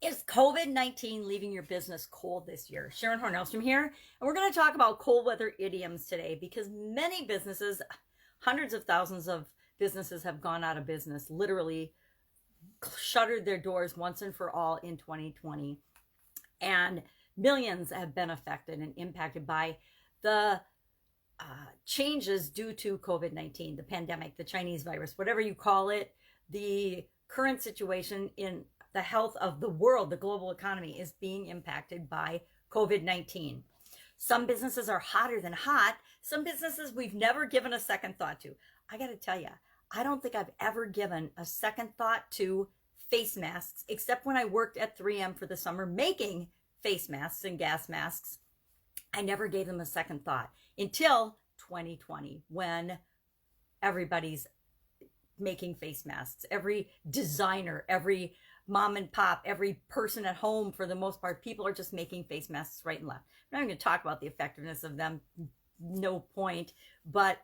Is COVID-19 leaving your business cold this year? Sharon Horne-Ellstrom here, and we're going to talk about cold weather idioms today because many businesses, hundreds of thousands of businesses have gone out of business, literally shuttered their doors once and for all in 2020. And millions have been affected and impacted by the changes due to COVID-19, the pandemic, the Chinese virus, whatever you call it. The current situation in the health of the world, the global economy, is being impacted by COVID-19. Some businesses are hotter than hot. Some businesses we've never given a second thought to. I got to tell you, I don't think I've ever given a second thought to face masks, except when I worked at 3M for the summer making face masks and gas masks. I never gave them a second thought until 2020, when everybody's making face masks. Every designer, every mom and pop, every person at home, for the most part, people are just making face masks right and left. I'm not going to talk about the effectiveness of them, no point. But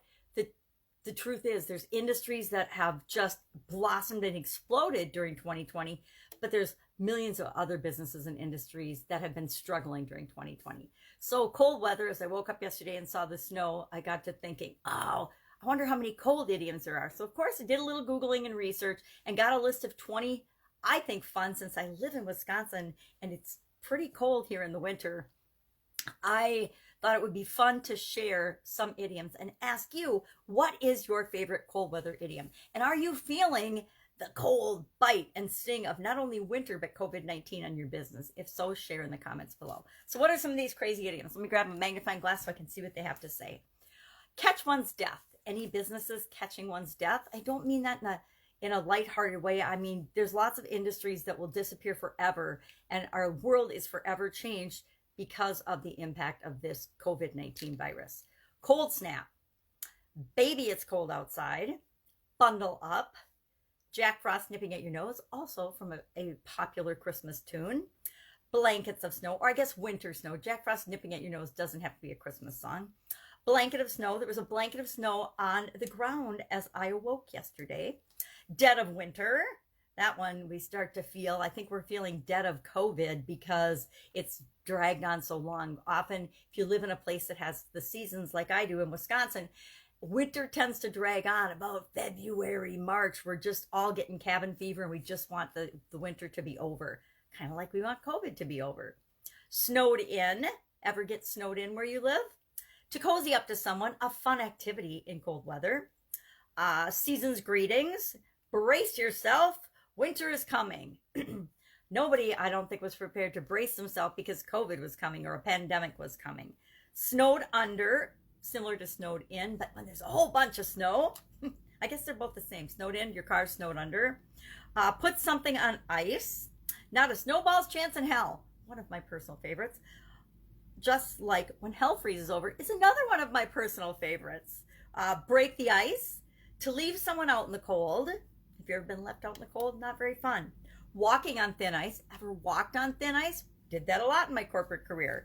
the truth is, there's industries that have just blossomed and exploded during 2020, but there's millions of other businesses and industries that have been struggling during 2020. So cold weather, as I woke up yesterday and saw the snow, I got to thinking, oh, I wonder how many cold idioms there are. So of course I did a little Googling and research and got a list of 20, I think, fun, since I live in Wisconsin and it's pretty cold here in the winter. I thought it would be fun to share some idioms and ask you, what is your favorite cold weather idiom? And are you feeling the cold bite and sting of not only winter, but COVID-19 on your business? If so, share in the comments below. So what are some of these crazy idioms? Let me grab a magnifying glass so I can see what they have to say. Catch one's death. Any businesses catching one's death? I don't mean that in a lighthearted way. I mean, there's lots of industries that will disappear forever, and our world is forever changed because of the impact of this COVID-19 virus. Cold snap. Baby, it's cold outside. Bundle up. Jack Frost nipping at your nose, also from a popular Christmas tune. Blankets of snow, or I guess winter snow. Jack Frost nipping at your nose doesn't have to be a Christmas song. Blanket of snow. There was a blanket of snow on the ground as I awoke yesterday. Dead of winter. That one we start to feel. I think we're feeling dead of COVID because it's dragged on so long. Often, if you live in a place that has the seasons like I do in Wisconsin, winter tends to drag on about February, March. We're just all getting cabin fever and we just want the winter to be over. Kind of like we want COVID to be over. Snowed in. Ever get snowed in where you live? To cozy up to someone, a fun activity in cold weather. Season's greetings. Brace yourself. Winter is coming. Nobody, I don't think, was prepared to brace themselves because COVID was coming or a pandemic was coming. Snowed under, similar to snowed in, but when there's a whole bunch of snow, I guess they're both the same. Snowed in, your car's snowed under. Put something on ice. Not a snowball's chance in hell. One of my personal favorites. Just like when hell freezes over is another one of my personal favorites. Break the ice. To leave someone out in the cold. If you've ever been left out in the cold, not very fun. Walking on thin ice. Ever walked on thin ice? Did that a lot in my corporate career.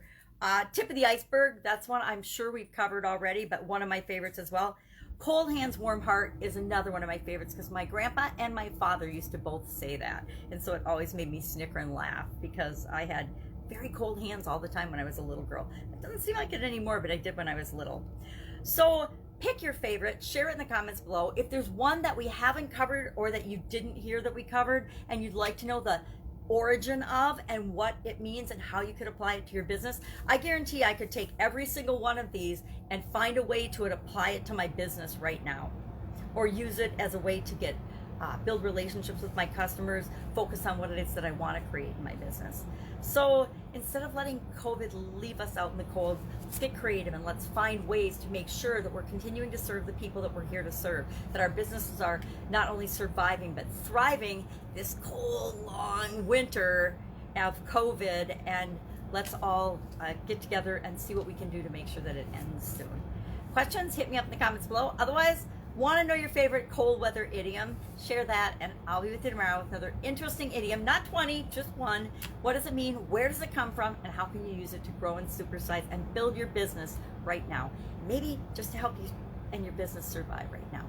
Tip of the iceberg. That's one I'm sure we've covered already, but one of my favorites as well. Cold hands, warm heart is another one of my favorites because my grandpa and my father used to both say that. And so it always made me snicker and laugh because I had very cold hands all the time when I was a little girl. It doesn't seem like it anymore, but I did when I was little. So pick your favorite, share it in the comments below. If there's one that we haven't covered or that you didn't hear that we covered and you'd like to know the origin of and what it means and how you could apply it to your business, I guarantee I could take every single one of these and find a way to apply it to my business right now, or use it as a way to get build relationships with my customers, focus on what it is that I want to create in my business. So instead of letting COVID leave us out in the cold, let's get creative and let's find ways to make sure that we're continuing to serve the people that we're here to serve, that our businesses are not only surviving but thriving this cold, long winter of COVID, and let's all get together and see what we can do to make sure that it ends soon. Questions? Hit me up in the comments below. Otherwise, want to know your favorite cold weather idiom? Share that, and I'll be with you tomorrow with another interesting idiom. Not 20, just one. What does it mean? Where does it come from? And how can you use it to grow and supersize and build your business right now? Maybe just to help you and your business survive right now.